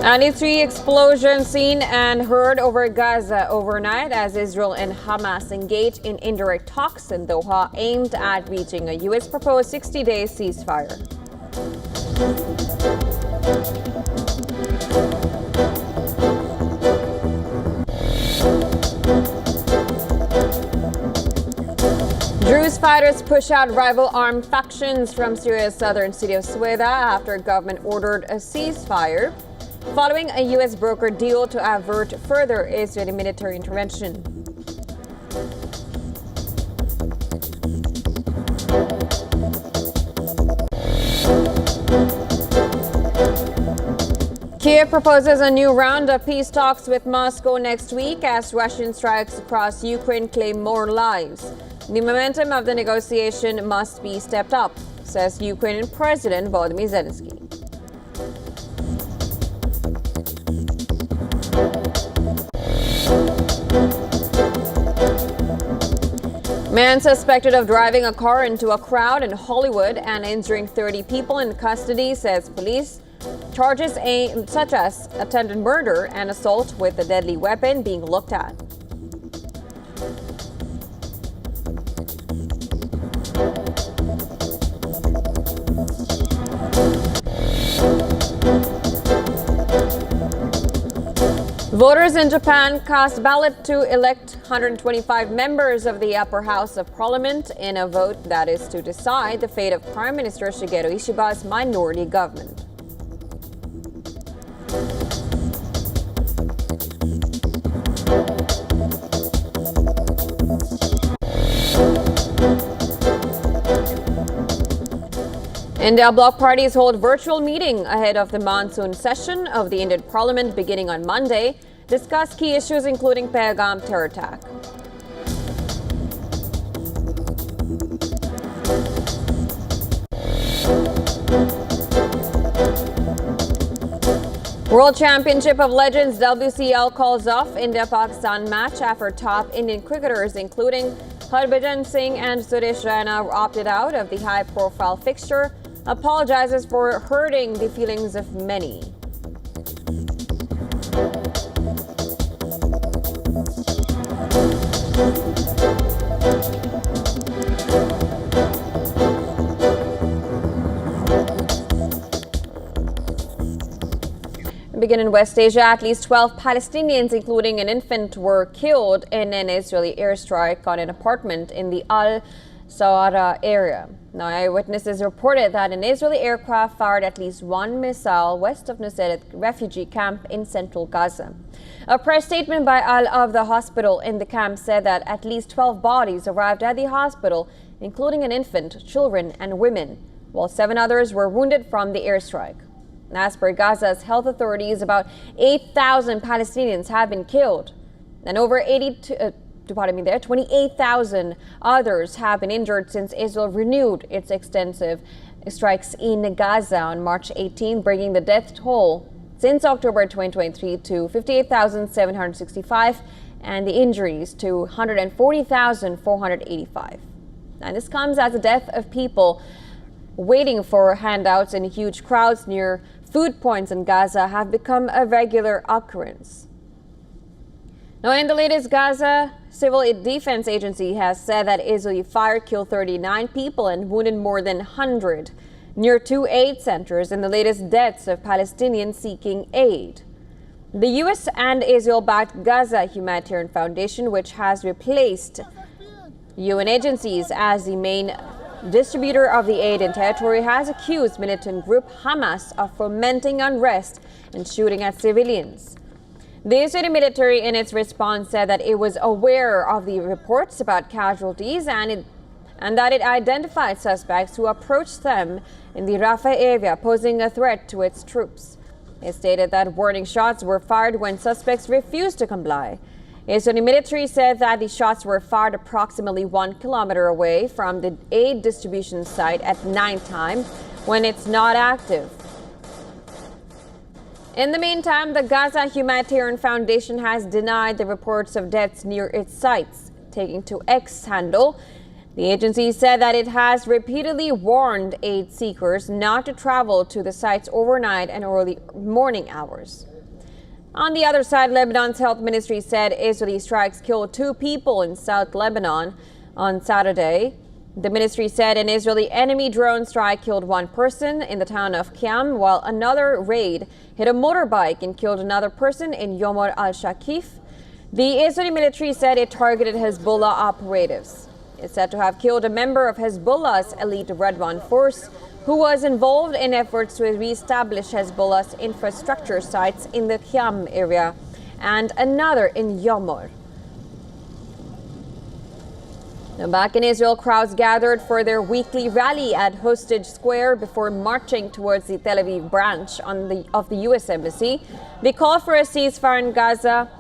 And 3 explosions seen and heard over Gaza overnight as Israel and Hamas engage in indirect talks in Doha aimed at reaching a U.S. proposed 60-day ceasefire. Druze fighters push out rival armed factions from Syria's southern city of Sweida after government ordered a ceasefire, following a U.S. brokered deal to avert further Israeli military intervention. Kiev proposes a new round of peace talks with Moscow next week as Russian strikes across Ukraine claim more lives. The momentum of the negotiation must be stepped up, says Ukrainian President Volodymyr Zelensky. Man suspected of driving a car into a crowd in Hollywood and injuring 30 people in custody, says police. Charges such as attempted murder and assault with a deadly weapon being looked at. Voters in Japan cast ballot to elect 125 members of the upper house of parliament in a vote that is to decide the fate of Prime Minister Shigeru Ishiba's minority government. India bloc parties hold virtual meeting ahead of the monsoon session of the Indian Parliament beginning on Monday, discuss key issues including Pahalgam terror attack. World Championship of Legends WCL calls off India-Pakistan match after top Indian cricketers including Harbhajan Singh and Suresh Raina opted out of the high-profile fixture, apologizes for hurting the feelings of many. Begin in West Asia, at least 12 Palestinians, including an infant, were killed in an Israeli airstrike on an apartment in the Al-Sawara area. Now, eyewitnesses reported that an Israeli aircraft fired at least one missile west of Nusayrat refugee camp in central Gaza. A press statement by Al of the hospital in the camp said that at least 12 bodies arrived at the hospital, including an infant, children, and women, while 7 others were wounded from the airstrike. As per Gaza's health authorities, about 8,000 Palestinians have been killed, and over 28,000 others have been injured since Israel renewed its extensive strikes in Gaza on March 18, bringing the death toll since October 2023 to 58,765 and the injuries to 140,485. And this comes as the death of people waiting for handouts in huge crowds near food points in Gaza have become a regular occurrence. Now, in the latest, Gaza Civil Defense Agency has said that Israeli fire killed 39 people and wounded more than 100 near 2 aid centers in the latest deaths of Palestinians seeking aid. The U.S. and Israel-backed Gaza Humanitarian Foundation, which has replaced UN agencies as the main distributor of the aid in territory, has accused militant group Hamas of fomenting unrest and shooting at civilians. The Israeli military in its response said that it was aware of the reports about casualties and that it identified suspects who approached them in the Rafah area, posing a threat to its troops. It stated that warning shots were fired when suspects refused to comply. Israeli military said that the shots were fired approximately 1 kilometer away from the aid distribution site at nighttime when it's not active. In the meantime, the Gaza Humanitarian Foundation has denied the reports of deaths near its sites, taking to X handle The agency said that it has repeatedly warned aid seekers not to travel to the sites overnight and early morning hours. On the other side, Lebanon's health ministry said Israeli strikes killed 2 people in South Lebanon on Saturday. The ministry said an Israeli enemy drone strike killed 1 person in the town of Kiam, while another raid hit a motorbike and killed another person in Yomor al-Shakif. The Israeli military said it targeted Hezbollah operatives. It's said to have killed a member of Hezbollah's elite Redwan force who was involved in efforts to reestablish Hezbollah's infrastructure sites in the Kiam area and another in Yomor. Now back in Israel, crowds gathered for their weekly rally at Hostage Square before marching towards the Tel Aviv branch of the U.S. Embassy. They called for a ceasefire in Gaza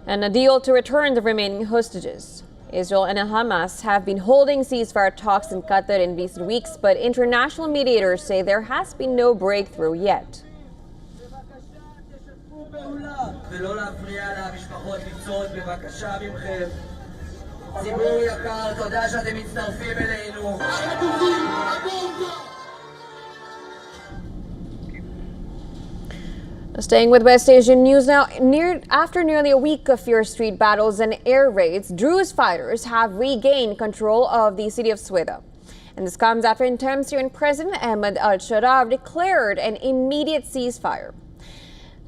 and a deal to return the remaining hostages. Israel and Hamas have been holding ceasefire talks in Qatar in recent weeks, but international mediators say there has been no breakthrough yet. Staying with West Asian news now, after nearly a week of fierce street battles and air raids, Druze fighters have regained control of the city of Sweida. And this comes after interim Syrian President Ahmed al-Shara declared an immediate ceasefire.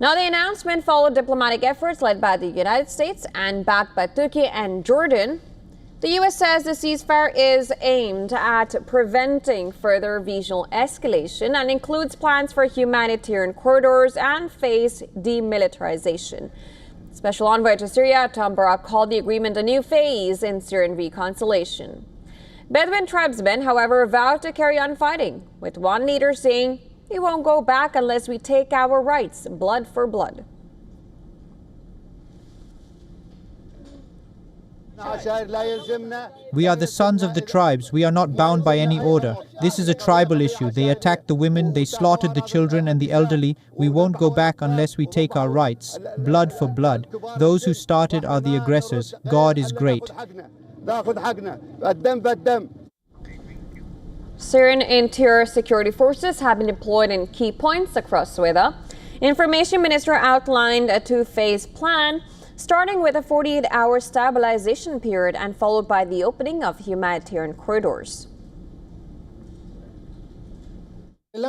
Now, the announcement followed diplomatic efforts led by the United States and backed by Turkey and Jordan. The U.S. says the ceasefire is aimed at preventing further regional escalation and includes plans for humanitarian corridors and phase demilitarization. Special Envoy to Syria, Tom Barak, called the agreement a new phase in Syrian reconciliation. Bedouin tribesmen, however, vowed to carry on fighting, with one leader saying, "We won't go back unless we take our rights, blood for blood." We are the sons of the tribes. We are not bound by any order. This is a tribal issue. They attacked the women, they slaughtered the children and the elderly. We won't go back unless we take our rights. Blood for blood. Those who started are the aggressors. God is great. Syrian interior security forces have been deployed in key points across Sweida. Information Minister outlined a 2-phase plan, starting with a 48-hour stabilization period and followed by the opening of humanitarian corridors. The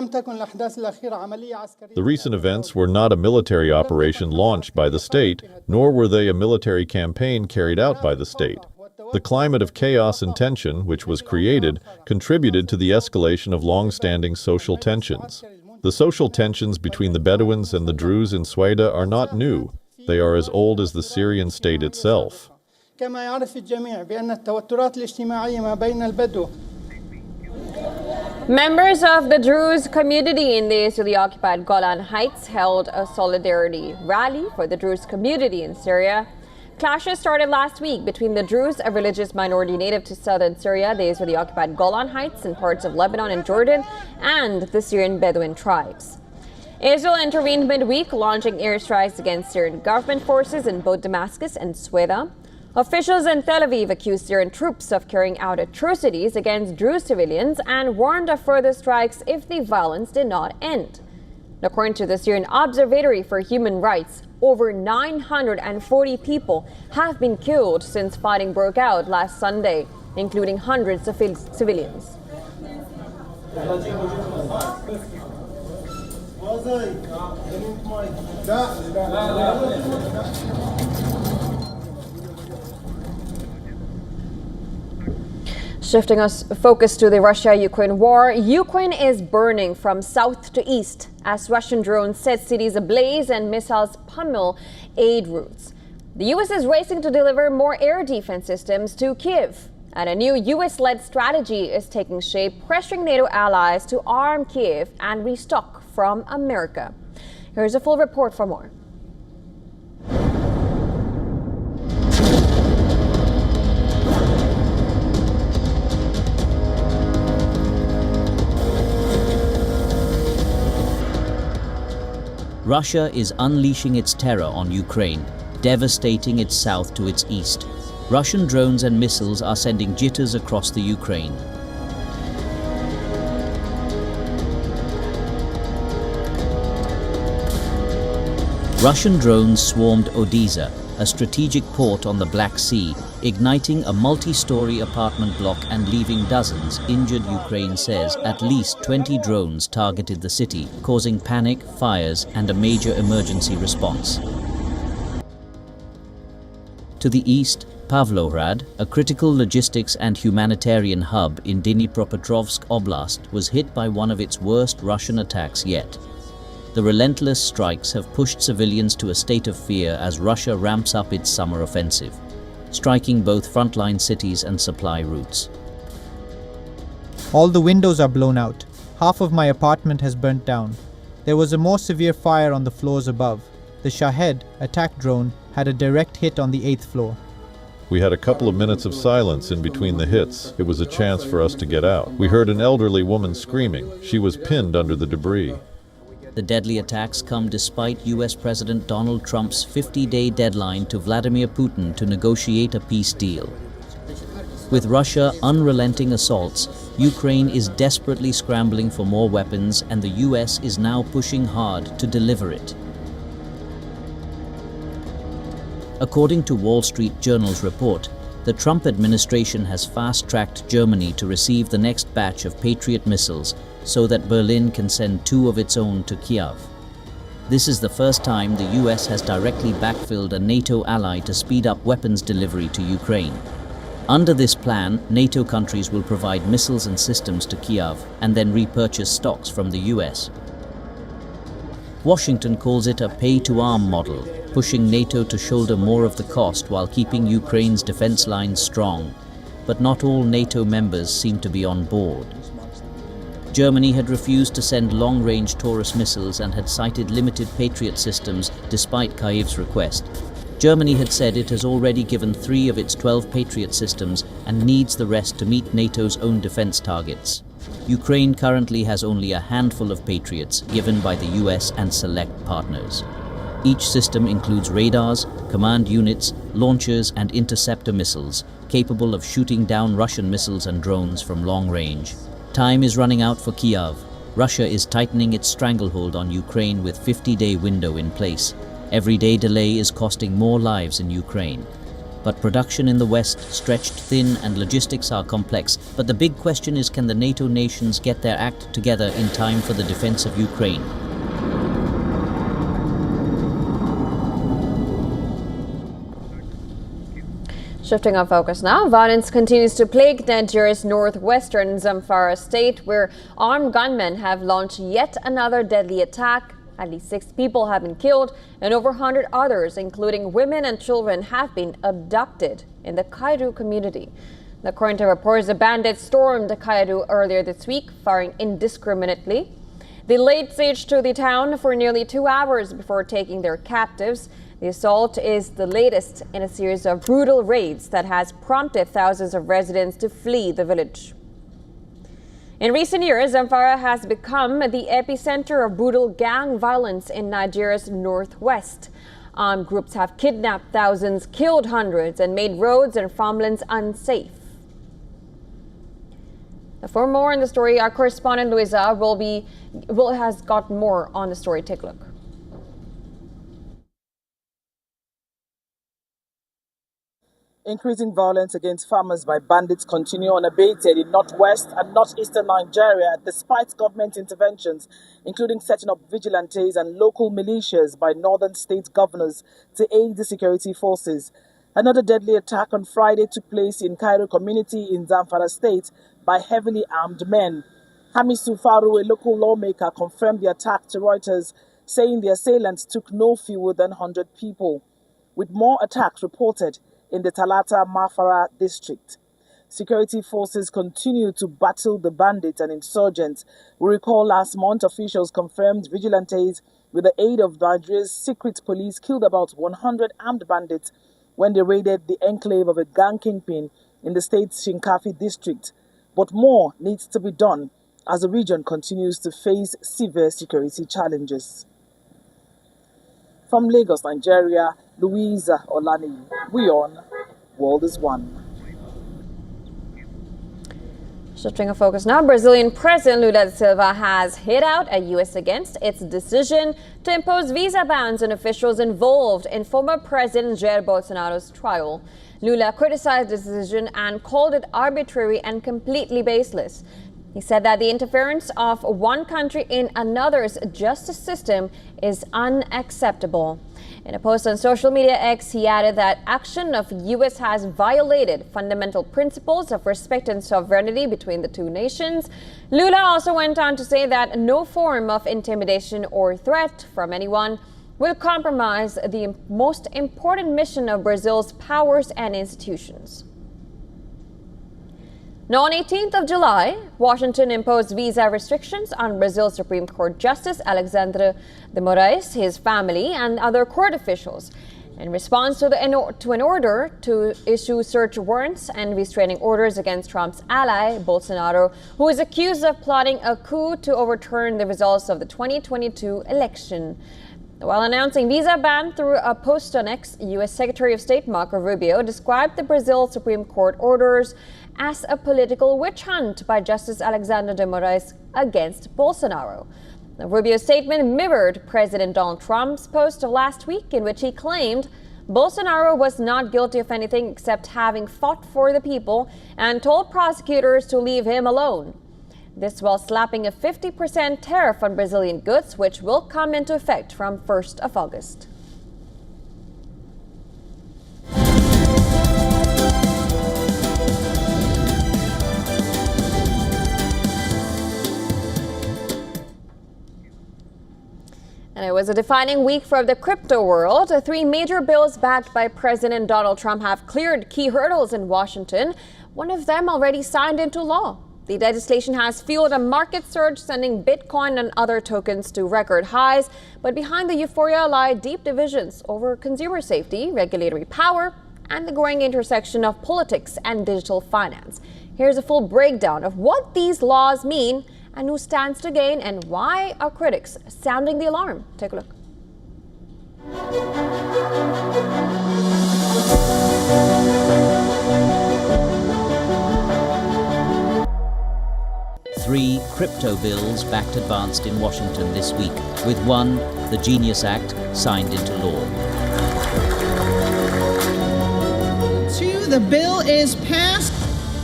recent events were not a military operation launched by the state, nor were they a military campaign carried out by the state. The climate of chaos and tension, which was created, contributed to the escalation of long-standing social tensions. The social tensions between the Bedouins and the Druze in Sweida are not new. They are as old as the Syrian state itself. Members of the Druze community in the Israeli-occupied Golan Heights held a solidarity rally for the Druze community in Syria. Clashes started last week between the Druze, a religious minority native to southern Syria, the Israeli-occupied Golan Heights, and parts of Lebanon and Jordan, and the Syrian Bedouin tribes. Israel intervened midweek, launching airstrikes against Syrian government forces in both Damascus and Sweida. Officials in Tel Aviv accused Syrian troops of carrying out atrocities against Druze civilians and warned of further strikes if the violence did not end. According to the Syrian Observatory for Human Rights, over 940 people have been killed since fighting broke out last Sunday, including hundreds of civilians. Shifting us focus to the Russia-Ukraine war, Ukraine is burning from south to east as Russian drones set cities ablaze and missiles pummel aid routes. The U.S. is racing to deliver more air defense systems to Kyiv, and a new U.S.-led strategy is taking shape, pressuring NATO allies to arm Kyiv and restock from America. Here's a full report for more. Russia is unleashing its terror on Ukraine, devastating its south to its east. Russian drones and missiles are sending jitters across the Ukraine. Russian drones swarmed Odessa, a strategic port on the Black Sea, igniting a multi-story apartment block and leaving dozens injured. Ukraine says at least 20 drones targeted the city, causing panic, fires, and a major emergency response. To the east, Pavlohrad, a critical logistics and humanitarian hub in Dnipropetrovsk Oblast, was hit by one of its worst Russian attacks yet. The relentless strikes have pushed civilians to a state of fear as Russia ramps up its summer offensive, striking both frontline cities and supply routes. All the windows are blown out. Half of my apartment has burnt down. There was a more severe fire on the floors above. The Shahed attack drone had a direct hit on the 8th floor. We had a couple of minutes of silence in between the hits. It was a chance for us to get out. We heard an elderly woman screaming. She was pinned under the debris. The deadly attacks come despite US President Donald Trump's 50-day deadline to Vladimir Putin to negotiate a peace deal. With Russia unrelenting assaults, Ukraine is desperately scrambling for more weapons, and the US is now pushing hard to deliver it. According to Wall Street Journal's report, the Trump administration has fast-tracked Germany to receive the next batch of Patriot missiles so that Berlin can send 2 of its own to Kiev. This is the first time the US has directly backfilled a NATO ally to speed up weapons delivery to Ukraine. Under this plan, NATO countries will provide missiles and systems to Kiev and then repurchase stocks from the US. Washington calls it a pay-to-arm model, pushing NATO to shoulder more of the cost while keeping Ukraine's defense lines strong. But not all NATO members seem to be on board. Germany had refused to send long-range Taurus missiles and had cited limited Patriot systems despite Kyiv's request. Germany had said it has already given 3 of its 12 Patriot systems and needs the rest to meet NATO's own defense targets. Ukraine currently has only a handful of Patriots given by the US and select partners. Each system includes radars, command units, launchers, and interceptor missiles, capable of shooting down Russian missiles and drones from long range. Time is running out for Kiev. Russia is tightening its stranglehold on Ukraine with 50-day window in place. Every day delay is costing more lives in Ukraine. But production in the West stretched thin and logistics are complex. But the big question is, can the NATO nations get their act together in time for the defense of Ukraine? Shifting our focus now, violence continues to plague Nigeria's northwestern Zamfara state, where armed gunmen have launched yet another deadly attack. At least 6 people have been killed and over 100 others, including women and children, have been abducted in the Kairu community. According to reports, the bandits stormed Kairu earlier this week, firing indiscriminately. They laid siege to the town for nearly 2 hours before taking their captives. The assault is the latest in a series of brutal raids that has prompted thousands of residents to flee the village. In recent years, Zamfara has become the epicenter of brutal gang violence in Nigeria's northwest. Armed groups have kidnapped thousands, killed hundreds, and made roads and farmlands unsafe. For more on the story, our correspondent Luisa has got more on the story. Take a look. Increasing violence against farmers by bandits continue unabated in northwest and northeastern Nigeria, despite government interventions, including setting up vigilantes and local militias by northern state governors to aid the security forces. Another deadly attack on Friday took place in Cairo community in Zamfara state by heavily armed men. Hamisu Faru, a local lawmaker, confirmed the attack to Reuters, saying the assailants took no fewer than 100 people, with more attacks reported in the Talata Mafara district. Security forces continue to battle the bandits and insurgents. We recall last month officials confirmed vigilantes with the aid of Nigeria's secret police killed about 100 armed bandits when they raided the enclave of a gang kingpin in the state's Shinkafi district. But more needs to be done as the region continues to face severe security challenges. From Lagos, Nigeria, Louisa Olani, WION world is one. Shifting of focus now, Brazilian President Lula da Silva has hit out at U.S. against its decision to impose visa bans on officials involved in former President Jair Bolsonaro's trial. Lula criticized the decision and called it arbitrary and completely baseless. He said that the interference of one country in another's justice system is unacceptable. In a post on social media X, he added that action of U.S. has violated fundamental principles of respect and sovereignty between the two nations. Lula also went on to say that no form of intimidation or threat from anyone will compromise the most important mission of Brazil's powers and institutions. Now, on 18th of July, Washington imposed visa restrictions on Brazil's Supreme Court Justice Alexandre de Moraes, his family, and other court officials, in response to an order to issue search warrants and restraining orders against Trump's ally, Bolsonaro, who is accused of plotting a coup to overturn the results of the 2022 election. While announcing visa ban through a post on X, U.S. Secretary of State Marco Rubio described the Brazil Supreme Court orders as a political witch hunt by Justice Alexandre de Moraes against Bolsonaro. Rubio's statement mirrored President Donald Trump's post of last week, in which he claimed Bolsonaro was not guilty of anything except having fought for the people and told prosecutors to leave him alone. This while slapping a 50% tariff on Brazilian goods, which will come into effect from 1st of August. And it was a defining week for the crypto world. 3 major bills backed by President Donald Trump have cleared key hurdles in Washington, one of them already signed into law. The legislation has fueled a market surge, sending Bitcoin and other tokens to record highs. But behind the euphoria lie deep divisions over consumer safety, regulatory power, and the growing intersection of politics and digital finance. Here's a full breakdown of what these laws mean and who stands to gain and why are critics sounding the alarm. Take a look. 3 crypto bills backed advanced in Washington this week, with one, the Genius Act, signed into law. 2, the bill is passed.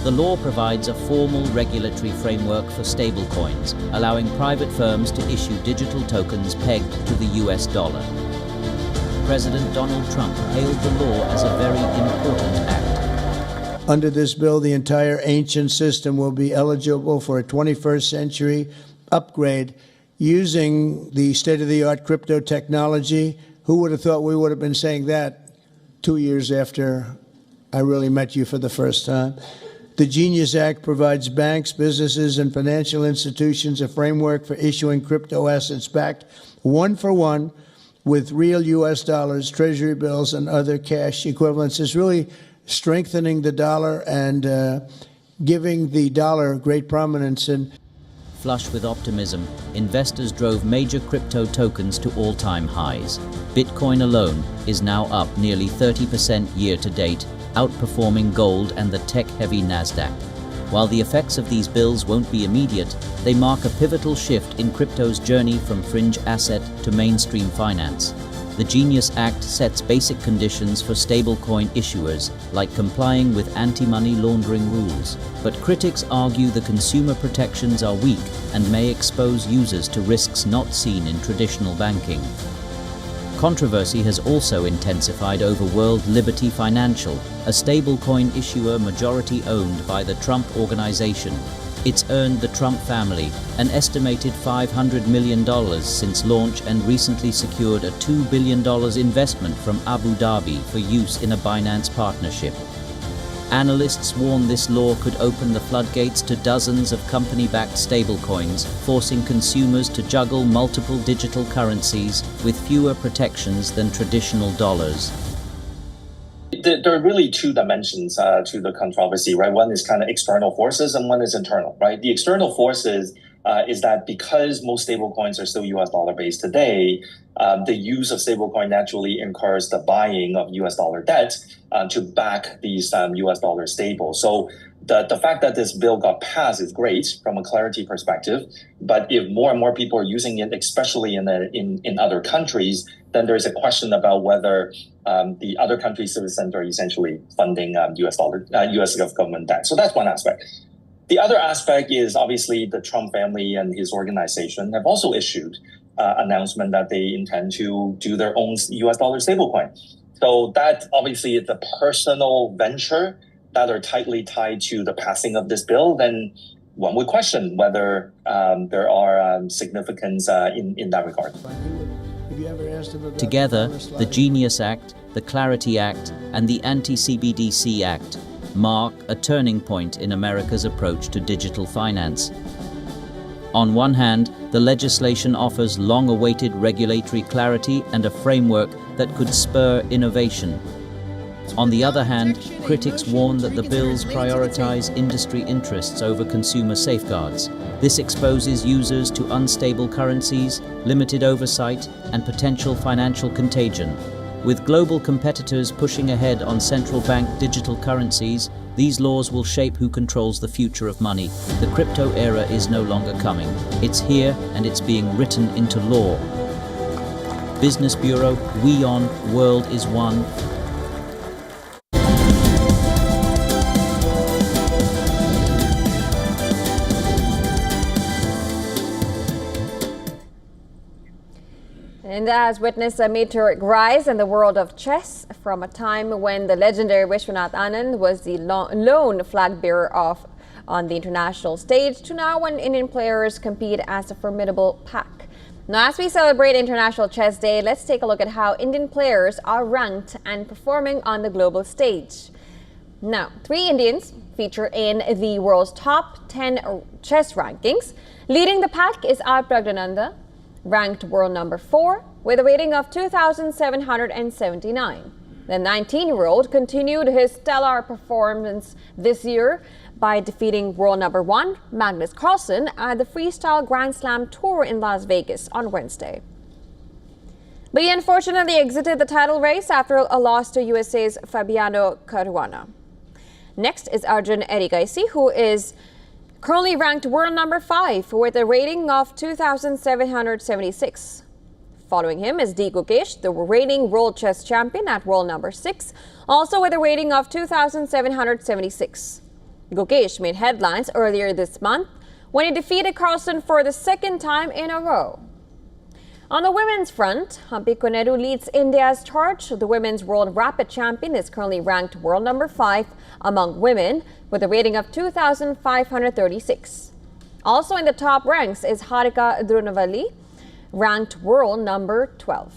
The law provides a formal regulatory framework for stablecoins, allowing private firms to issue digital tokens pegged to the US dollar. President Donald Trump hailed the law as a very important act. Under this bill, the entire ancient system will be eligible for a 21st century upgrade using the state-of-the-art crypto technology. Who would have thought we would have been saying that 2 years after I really met you for the first time? The Genius Act provides banks, businesses, and financial institutions a framework for issuing crypto assets backed one-for-one with real U.S. dollars, treasury bills, and other cash equivalents. It's really strengthening the dollar and giving the dollar great prominence. And Flush with optimism, investors drove major crypto tokens to all-time highs. Bitcoin alone is now up nearly 30% year-to-date, outperforming gold and the tech-heavy Nasdaq. While the effects of these bills won't be immediate, they mark a pivotal shift in crypto's journey from fringe asset to mainstream finance. The Genius Act sets basic conditions for stablecoin issuers, like complying with anti-money laundering rules. But critics argue the consumer protections are weak and may expose users to risks not seen in traditional banking. Controversy has also intensified over World Liberty Financial, a stablecoin issuer majority-owned by the Trump Organization. It's earned the Trump family an estimated $500 million since launch and recently secured a $2 billion investment from Abu Dhabi for use in a Binance partnership. Analysts warn this law could open the floodgates to dozens of company-backed stablecoins, forcing consumers to juggle multiple digital currencies with fewer protections than traditional dollars. There are really 2 dimensions to the controversy, right? One is kind of external forces and one is internal, right? The external forces is that because most stablecoins are still US dollar based today, the use of stablecoin naturally incurs the buying of US dollar debt to back these US dollar stables. So the fact that this bill got passed is great from a clarity perspective, but if more and more people are using it, especially in other countries, then there's a question about whether the other countries' citizens are essentially funding US government debt. So that's one aspect. The other aspect is obviously the Trump family and his organization have also issued announcement that they intend to do their own US dollar stablecoin. So that obviously is a personal venture that are tightly tied to the passing of this bill. Then one would question whether there are significance in that regard. Together, the Genius Act, the Clarity Act, and the Anti-CBDC Act mark a turning point in America's approach to digital finance. On one hand, the legislation offers long-awaited regulatory clarity and a framework that could spur innovation. On the other hand, critics warn that the bills prioritize industry interests over consumer safeguards. This exposes users to unstable currencies, limited oversight, and potential financial contagion. With global competitors pushing ahead on central bank digital currencies, these laws will shape who controls the future of money. The crypto era is no longer coming. It's here and it's being written into law. Business Bureau, WION World is one. India has witnessed a meteoric rise in the world of chess from a time when the legendary Vishwanath Anand was the lone flag bearer on the international stage to now when Indian players compete as a formidable pack. Now, as we celebrate International Chess Day, let's take a look at how Indian players are ranked and performing on the global stage. Now, 3 Indians feature in the world's top 10 chess rankings. Leading the pack is R. Pragyananda, ranked world number 4 with a rating of 2,779. The 19-year-old continued his stellar performance this year by defeating world number 1 Magnus Carlsen at the Freestyle Grand Slam Tour in Las Vegas on Wednesday. But he unfortunately exited the title race after a loss to USA's Fabiano Caruana. Next is Arjun Erigaisi, who is currently ranked world number 5 with a rating of 2,776. Following him is D. Gukesh, the reigning world chess champion at world number 6, also with a rating of 2,776. Gukesh made headlines earlier this month when he defeated Carlsen for the 2nd time in a row. On the women's front, Hampi Koneru leads India's charge. The women's world rapid champion is currently ranked world number 5 among women with a rating of 2,536. Also in the top ranks is Harika Drunavalli, ranked world number 12.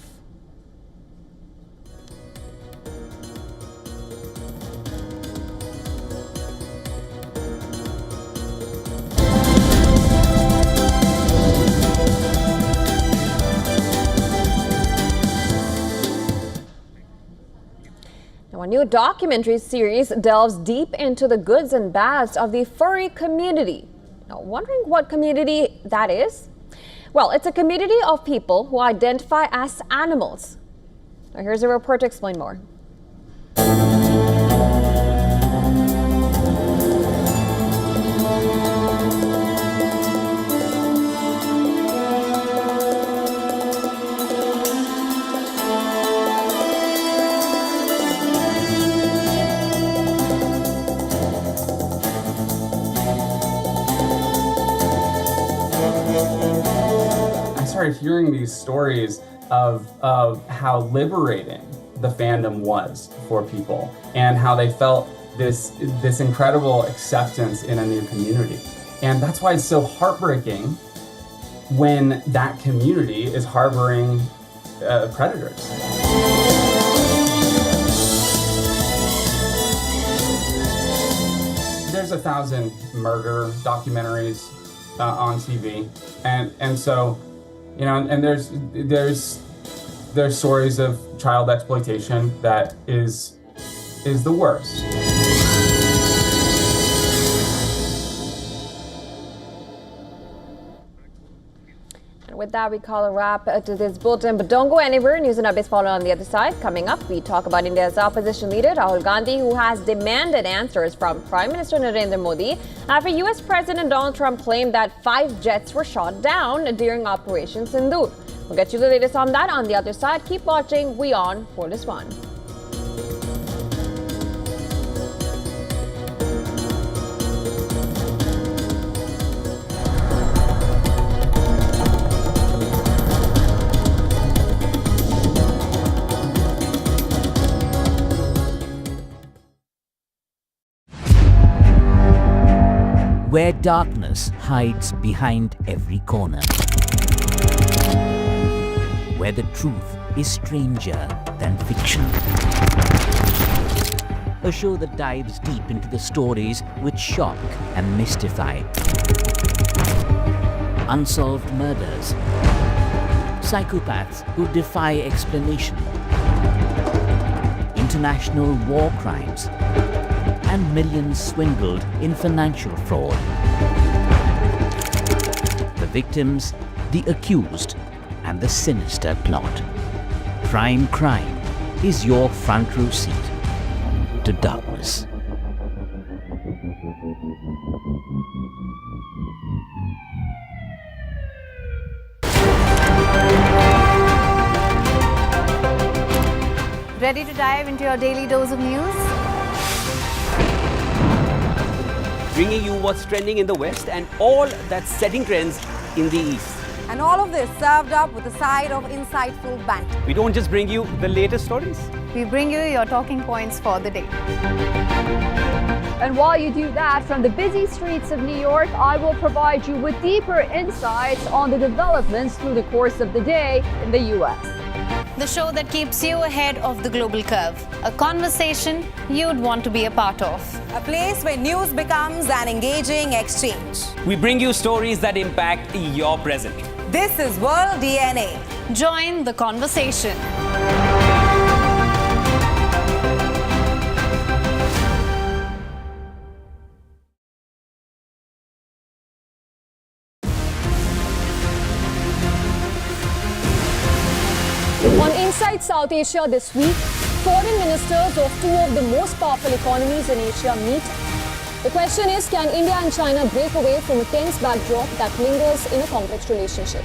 Now, a new documentary series delves deep into the goods and bads of the furry community. Now, wondering what community that is? Well, it's a community of people who identify as animals. Now, here's a report to explain more. I started hearing these stories of how liberating the fandom was for people and how they felt this incredible acceptance in a new community. And that's why it's so heartbreaking when that community is harboring predators. There's 1,000 murder documentaries on TV, and so, you know, and there's stories of child exploitation that is the worst. And with that, we call a wrap to this bulletin. But don't go anywhere. News and updates follow on the other side. Coming up, we talk about India's opposition leader, Rahul Gandhi, who has demanded answers from Prime Minister Narendra Modi after U.S. President Donald Trump claimed that 5 jets were shot down during Operation Sindoor. We'll get you the latest on that on the other side. Keep watching WION The World. Where darkness hides behind every corner. Where the truth is stranger than fiction. A show that dives deep into the stories which shock and mystify. Unsolved murders. Psychopaths who defy explanation. International war crimes. And millions swindled in financial fraud. The victims, the accused, and the sinister plot. Prime Crime is your front row seat to darkness. Ready to dive into your daily dose of news? Bringing you what's trending in the West and all that's setting trends in the East. And all of this served up with a side of insightful banter. We don't just bring you the latest stories. We bring you your talking points for the day. And while you do that, from the busy streets of New York, I will provide you with deeper insights on the developments through the course of the day in the U.S. The show that keeps you ahead of the global curve. A conversation you'd want to be a part of. A place where news becomes an engaging exchange. We bring you stories that impact your present. This is World DNA. Join the conversation. On Inside South Asia this week, foreign ministers of 2 of the most powerful economies in Asia meet. The question is, can India and China break away from a tense backdrop that lingers in a complex relationship?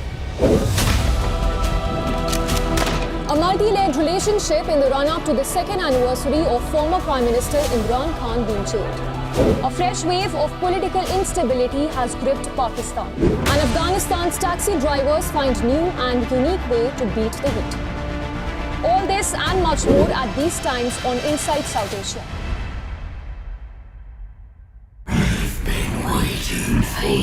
A multi-layered relationship in the run-up to the 2nd anniversary of former Prime Minister Imran Khan being jailed. A fresh wave of political instability has gripped Pakistan, and Afghanistan's taxi drivers find new and unique way to beat the heat. All this and much more at these times on Inside South Asia. I've been waiting for you.